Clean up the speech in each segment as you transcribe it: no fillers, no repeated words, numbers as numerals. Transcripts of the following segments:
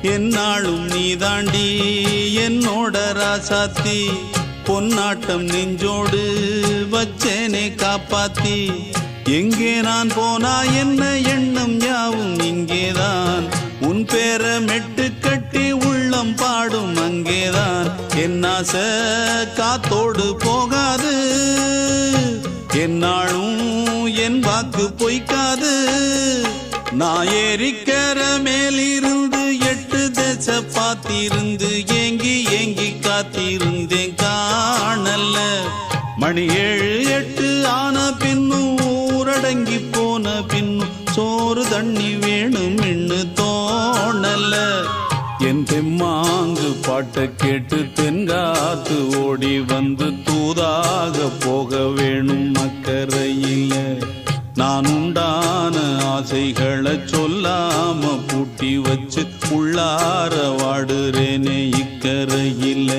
என்னாலும் நீதாண்டி என்னோட ராசாத்தி பொன்னாட்டம் நெஞ்சோடு வச்சேனே காப்பாத்தி எங்கே நான் போனா என்ன எண்ணம் யாவும் இங்கேதான் உன் பேர மெட்டு கட்டி உள்ளம் பாடும் அங்கேதான் என் ஆசை காத்தோடு போகாது என்னாலும் என் வாக்கு பொய்க்காது நான் ஏறிக்கர மேலிருந்து 8 தேச பார்த்திருந்து ஏங்கி ஏங்கி காத்திருந்தேன் காணல்ல மணி 7 8 ஆன பின்னும் ஊரடங்கி போன பின்னும் சோறு தண்ணி வேணும் இன்னு தோணல என் தெம்மாங்கு பாட்டை கேட்டு தென்காத்து ஓடி வந்து தூதாக போக வேணும் அக்கறையில நான் உண்டான ஆசைகளை சொல்லாம பூட்டி வச்சு உள்ளார வாடுறேனே இக்கரையில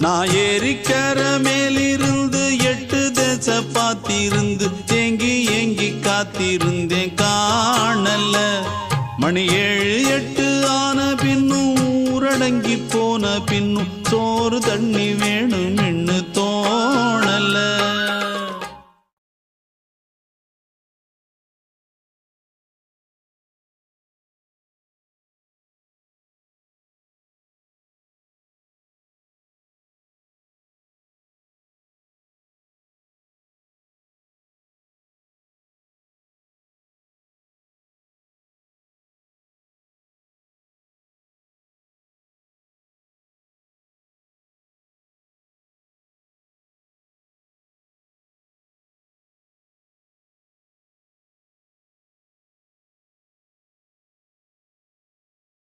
நான் ஏறிக்கர மேலிருந்து 8 தேச பார்த்திருந்து ஏங்கி ஏங்கி காத்திருந்தேன் காணல மணி 7 8 ஆன பின்னும் ஊரடங்கி போன பின்னும் சோறு தண்ணி வேணும் இன்னு